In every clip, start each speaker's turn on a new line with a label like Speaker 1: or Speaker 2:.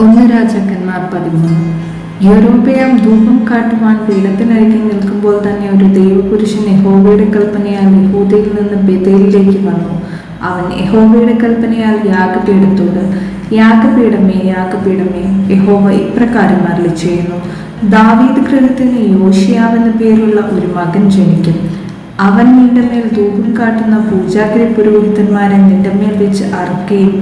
Speaker 1: ഒന്ന് രാജാക്കന്മാർ 13. യൊരോബെയാം ധൂപം കാട്ടുവാൻ പീഠത്തിനരികെ നിൽക്കുമ്പോൾ തന്നെ ഒരു ദൈവപുരുഷൻ യഹോവയുടെ കൽപ്പനയാൽ യഹൂദയിൽ നിന്ന് ബേഥേലിലേക്ക് വന്നു. അവൻ യഹോവയുടെ കൽപ്പനയാൽ യാഗപീഠത്തോട്, യാഗപീഠമേ, യാഗപീഠമേ, യഹോവ ഇപ്രകാരം അരുളിച്ചെയ്യുന്നു, ദാവീദ് ഗൃഹത്തിന് യോശിയാവെന്ന് പേരുള്ള ഒരു മകൻ ജനിക്കും. അവൻ നിന്റെ മേൽ ധൂപം കാട്ടുന്ന പൂജാഗിരി പുരോഹിതന്മാരെ നിന്റെ മേൽ വെച്ച് അറുക്കുകയും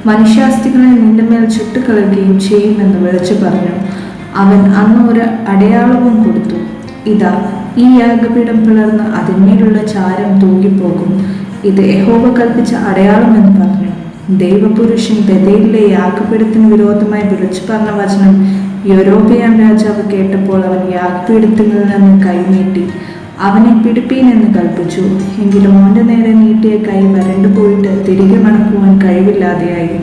Speaker 1: മനുഷ്യാസ്തികളെ നിന്റെ മേൽ ചുട്ടുകളയുകയും ചെയ്യുമെന്ന് വിളിച്ചു പറഞ്ഞു. അവൻ അന്ന് ഒരു അടയാളവും കൊടുത്തു. ഇതാ, ഈ യാഗപീഠം പിളർന്ന് അതിന്മേലുള്ള ചാരം തൂങ്ങിപ്പോകും. ഇത് യഹോവ കൽപ്പിച്ച അടയാളമെന്ന് പറഞ്ഞു. ദൈവപുരുഷൻ ബേഥേലിലെ യാഗപീഠത്തിന് വിരോധമായി വിളിച്ചു പറഞ്ഞ വചനം യൊരോബെയാം രാജാവ് കേട്ടപ്പോൾ അവൻ യാഗപീഠത്തിൽ നിന്ന് കൈനീട്ടി അവനെ പിടിപ്പീൻ എന്ന് കൽപ്പിച്ചു. എങ്കിലും അവന്റെ നേരെ നീട്ടിയ കൈ വരണ്ടുപോയിട്ട് തിരികെ മടക്കുവാൻ കഴിവില്ലാതെയായി.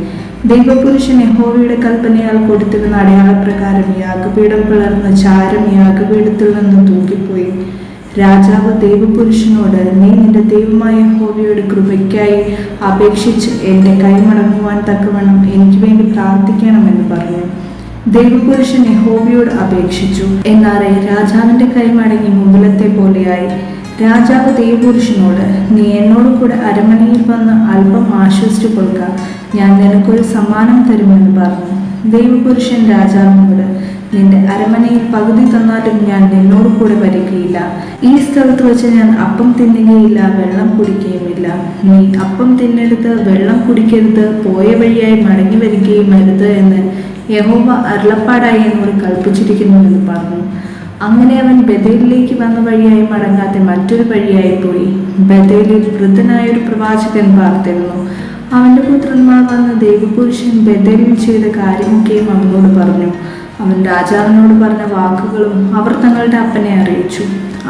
Speaker 1: ദൈവപുരുഷൻ യഹോവയുടെ കൽപ്പനയാൽ കൊടുത്തിരുന്ന അടയാളപ്രകാരം യാഗപീഠം പിളർന്ന ചാരം യാഗപീഠത്തിൽ നിന്ന് തൂക്കിപ്പോയി. രാജാവ് ദൈവപുരുഷനോട്, നീ നിന്റെ ദൈവമായ യഹോവയുടെ കൃപയ്ക്കായി അപേക്ഷിച്ച് എൻ്റെ കൈ മടങ്ങുവാൻ തക്കവണ്ണം എനിക്ക് വേണ്ടി പ്രാർത്ഥിക്കണമെന്ന് പറഞ്ഞു. ദൈവപുരുഷൻ യഹോവയോട് അപേക്ഷിച്ചു. എന്നാറെ രാജാവിന്റെ കൈ മടങ്ങി മുമ്പിലത്തെ പോലെയായി. രാജാവ് ദൈവപുരുഷനോട്, നീ എന്നോട് കൂടെ അരമനയിൽ വന്ന് അല്പം ആശ്വസിച്ചു കൊള്ളുക, ഞാൻ നിനക്കൊരു സമ്മാനം തരുമെന്ന് പറഞ്ഞു. ദൈവപുരുഷൻ രാജാവിനോട്, നിന്റെ അരമനയിൽ പകുതി തന്നാലും ഞാൻ നിന്നോട് കൂടെ വരികയില്ല. ഈ സ്ഥലത്ത് വെച്ച് ഞാൻ അപ്പം തിന്നുകയില്ല, വെള്ളം കുടിക്കുകയുമില്ല. നീ അപ്പം തിന്നരുത്, വെള്ളം കുടിക്കരുത്, പോയ വഴിയായി മടങ്ങി വരികയും അരുത് എന്ന് യഹോവ അരുളപ്പാടായി എന്നോട് കൽപ്പിച്ചിരിക്കുന്നു എന്ന് പറഞ്ഞു. അങ്ങനെ അവൻ ബേഥേലിലേക്ക് വന്ന വഴിയായി മടങ്ങാതെ മറ്റൊരു വഴിയായി പോയി. ബേഥേലിൽ വൃദ്ധനായൊരു പ്രവാചകൻ പാർത്തിരുന്നു. അവന്റെ പുത്രന്മാർ വന്ന് ദൈവപുരുഷൻ ബേഥേലിൽ ചെയ്ത കാര്യമൊക്കെയും അവനോട് പറഞ്ഞു. അവൻ രാജാവിനോട് പറഞ്ഞ വാക്കുകളും അവർ തങ്ങളുടെ അപ്പനെ അറിയിച്ചു.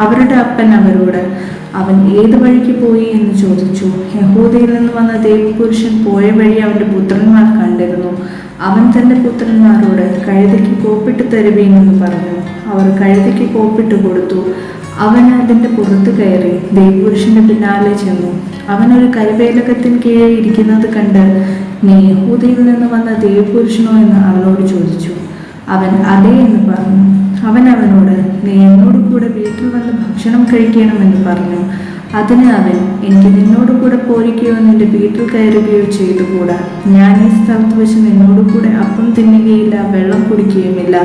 Speaker 1: അവരുടെ അപ്പൻ അവരോട്, അവൻ ഏത് വഴിക്ക് പോയി എന്ന് ചോദിച്ചു. യഹൂദയിൽ നിന്ന് വന്ന ദൈവപുരുഷൻ പോയ വഴി അവന്റെ പുത്രന്മാർ കണ്ടിരുന്നു. അവൻ തന്റെ പുത്രന്മാരോട്, കഴുതയ്ക്ക് കോപ്പിട്ട് തരുവീനെന്ന് പറഞ്ഞു. അവർ കഴുതയ്ക്ക് കോപ്പിട്ട് കൊടുത്തു. അവൻ അതിന്റെ പുറത്ത് കയറി ദൈവപുരുഷന്റെ പിന്നാലെ ചെന്നു. അവനൊരു കൈവേലകത്തിന് കീഴെ ഇരിക്കുന്നത് കണ്ട്, നീ യഹൂദയിൽ നിന്ന് വന്ന ദൈവപുരുഷനോ എന്ന് അവനോട് ചോദിച്ചു. അവൻ അതെ എന്ന് പറഞ്ഞു. അവൻ അവനോട്, നീ എന്നോട് കൂടെ വീട്ടിൽ വന്ന് ഭക്ഷണം കഴിക്കണമെന്ന് പറഞ്ഞു. അതിന് അവൻ, എനിക്ക് നിന്നോട് കൂടെ പോരുകയോ നിന്റെ വീട്ടിൽ കയറുകയോ ചെയ്തുകൂടാ. ഞാൻ ഈ സ്ഥലത്ത് വെച്ച് നിന്നോട് കൂടെ അപ്പം തിന്നുകയില്ല, വെള്ളം കുടിക്കുകയുമില്ല.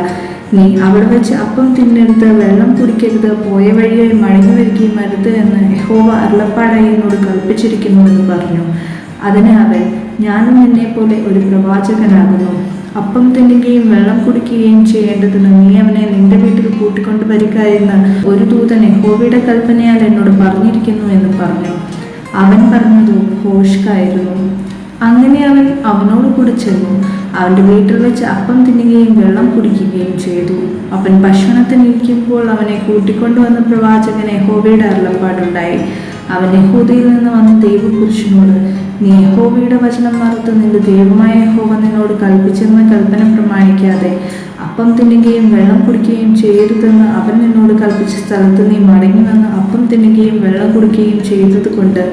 Speaker 1: നീ അവിടെ വെച്ച് അപ്പം തിന്നരുത്, വെള്ളം കുടിക്കരുത്, പോയ വഴിയായി മടങ്ങി വരികയും അരുത് എന്ന് യഹോവ അരുളപ്പാടായി എന്നോട് കൽപ്പിച്ചിരിക്കുന്നു എന്ന് പറഞ്ഞു. അതിന് അവൻ, ഞാനും നിന്നെ പോലെ ഒരു പ്രവാചകനാകുന്നു. അപ്പം തിന്നുകയും വെള്ളം കുടിക്കുകയും ചെയ്യേണ്ടതിന് നീ അവനെ നിന്റെ വീട്ടിൽ കൂട്ടിക്കൊണ്ടു വരിക എന്ന് ഒരു ദൂതൻ യഹോവയുടെ കൽപ്പനയാൽ എന്നോട് പറഞ്ഞിരിക്കുന്നു എന്ന് പറഞ്ഞു. അവൻ പറഞ്ഞതു ഭോഷ്കായിരുന്നു. അങ്ങനെ അവൻ അവനോട് കൂടെ ചെന്നു. അവന്റെ വീട്ടിൽ വെച്ച് അപ്പം തിന്നുകയും വെള്ളം കുടിക്കുകയും ചെയ്തു. അവൻ ഭക്ഷണത്തിനിരിക്കുമ്പോൾ അവനെ കൂട്ടിക്കൊണ്ടുവന്ന പ്രവാചകന് യഹോവയുടെ അരുളപ്പാടുണ്ടായി. അവൻ യഹൂദയിൽ നിന്ന് വന്ന ദൈവപുരുഷനോട്, നീ യഹോവയുടെ വചനം മറുത്ത് നിന്റെ ദൈവമായ യഹോവ നിന്നോട് കൽപ്പിച്ചെന്ന കൽപ്പന പ്രമാണിക്കാതെ അപ്പം തിന്നുകയും വെള്ളം കുടിക്കുകയും ചെയ്യരുതെന്ന് അവൻ നിന്നോട് കൽപ്പിച്ച സ്ഥലത്ത് നീ മടങ്ങി വന്ന് അപ്പം തിന്നുകയും വെള്ളം കുടിക്കുകയും ചെയ്തത് കൊണ്ട്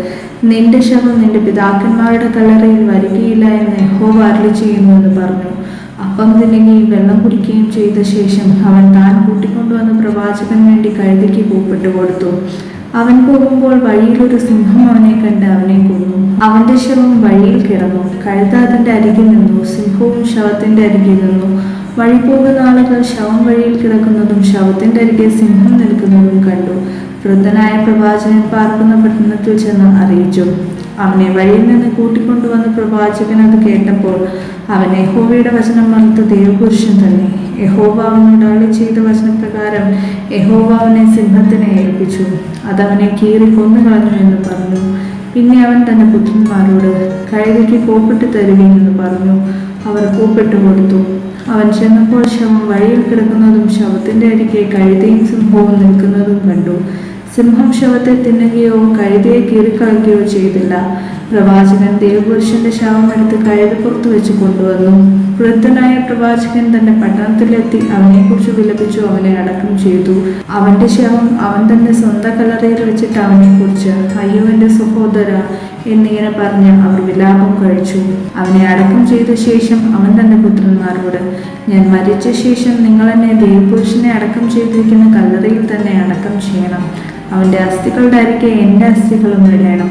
Speaker 1: നിന്റെ ശവം നിന്റെ പിതാക്കന്മാരുടെ കല്ലറയിൽ വരികയില്ല എന്ന് യഹോവ അരുളി ചെയ്യുന്നു എന്ന് പറഞ്ഞു. അപ്പം തിന്നുകയും വെള്ളം കുടിക്കുകയും ചെയ്ത ശേഷം അവൻ താൻ കൂട്ടിക്കൊണ്ടുവന്ന പ്രവാചകന് വേണ്ടി കഴുതയ്ക്ക് കൂപ്പിട്ട് കൊടുത്തു. അവൻ പോകുമ്പോൾ വഴിയിൽ ഒരു സിംഹം അവനെ കണ്ട് അവനെ കൊന്നു. അവന്റെ ശവം വഴിയിൽ കിടന്നു. കഴുത അതിന്റെ അരികിൽ നിന്നു, സിംഹവും ശവത്തിന്റെ അരികിൽ നിന്നു. വഴി പോകുന്ന ആളുകൾ ശവം വഴിയിൽ കിടക്കുന്നതും ശവത്തിന്റെ അരികെ സിംഹം നിൽക്കുന്നതും കണ്ടു. വൃദ്ധനായ പ്രവാചകൻ പാർക്കുന്ന പട്ടണത്തിൽ ചെന്ന് അറിയിച്ചു. അവനെ വഴിയിൽ നിന്ന് കൂട്ടിക്കൊണ്ടുവന്ന പ്രവാചകൻ അത് കേട്ടപ്പോൾ അവൻ യഹോവയുടെ വചനം മറുത്ത ദൈവപുരുഷൻ തന്നെ. യഹോവ അവനോട് അരുളി ചെയ്ത വചനപ്രകാരം യഹോവ അവനെ സിംഹത്തിനെ ഏൽപ്പിച്ചു. അതവനെ കീറി കൊന്നുകളഞ്ഞു എന്ന് പറഞ്ഞു. പിന്നെ അവൻ തന്റെ പുത്രന്മാരോട്, കഴുതയ്ക്ക് കോപ്പിട്ട് തരുവീനെന്ന് പറഞ്ഞു. അവർ കോപ്പിട്ട് കൊടുത്തു. അവൻ ചെന്നപ്പോൾ ശവം വഴിയിൽ കിടക്കുന്നതും ശവത്തിന്റെ അരികെ കഴുതയും സിംഹവും നിൽക്കുന്നതും കണ്ടു. സിംഹം ശവത്തെ തിന്നുകയോ കഴുതയെ കീറിക്കളയുകയോ ചെയ്തില്ല. പ്രവാചകൻ ദൈവപുരുഷന്റെ ശവം എടുത്ത് കഴുതപ്പുറത്ത് വെച്ച് കൊണ്ടുവന്നു. വൃദ്ധനായ പ്രവാചകൻ തന്റെ പട്ടണത്തിലെത്തി അവനെക്കുറിച്ച് വിലപിച്ചു അവനെ അടക്കം ചെയ്തു. അവന്റെ ശവം അവൻ തന്റെ സ്വന്തം കല്ലറയിൽ വെച്ചിട്ട് അവനെക്കുറിച്ച് അയ്യോ എന്റെ സഹോദര എന്നിങ്ങനെ പറഞ്ഞ് അവർ വിലാപം കഴിച്ചു. അവനെ അടക്കം ചെയ്ത ശേഷം അവൻ തന്റെ പുത്രന്മാരോട്, ഞാൻ മരിച്ച ശേഷം നിങ്ങൾ എന്നെ ദൈവപുരുഷനെ അടക്കം ചെയ്തിരിക്കുന്ന കല്ലറയിൽ തന്നെ അടക്കം ചെയ്യണം. അവന്റെ അസ്ഥികളുടെ അരികെ എന്റെ അസ്ഥികളും ഇടണം.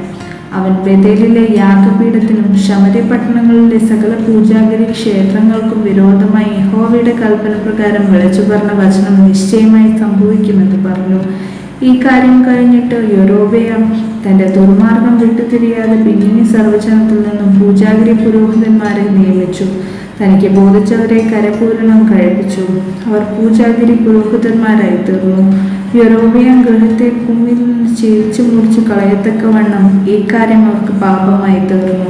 Speaker 1: അവൻ ബേഥേലിലെ യാഗപീഠത്തിനും ശമര്യ പട്ടണങ്ങളിലെ സകല പൂജാഗിരി ക്ഷേത്രങ്ങൾക്കും വിരോധമായി യഹോവയുടെ കൽപ്പന പ്രകാരം വിളിച്ചു പറഞ്ഞ വചനം നിശ്ചയമായി സംഭവിക്കുമെന്ന് പറഞ്ഞു. ഈ കാര്യം കഴിഞ്ഞിട്ട് യൊരോബെയാം തന്റെ ദുർമാർഗം വിട്ടുതിരിയാതെ പിന്നീട് സർവ്വജനത്തിൽ നിന്നും പൂജാഗിരി പുരോഹിതന്മാരെ നിയമിച്ചു. തനിക്ക് ബോധിച്ചവരെ കരപൂരണം കഴിപ്പിച്ചു. അവർ പൂജാഗിരി പുരോഹിതന്മാരായി തീർന്നു. യൊരോബെയാം ഗൃഹത്തെ ഭൂമിയിൽ നിന്ന് ചിരിച്ചു മുറിച്ചു കളയത്തക്കവണ്ണം ഈ കാര്യം അവർക്ക് പാപമായി തീർന്നു.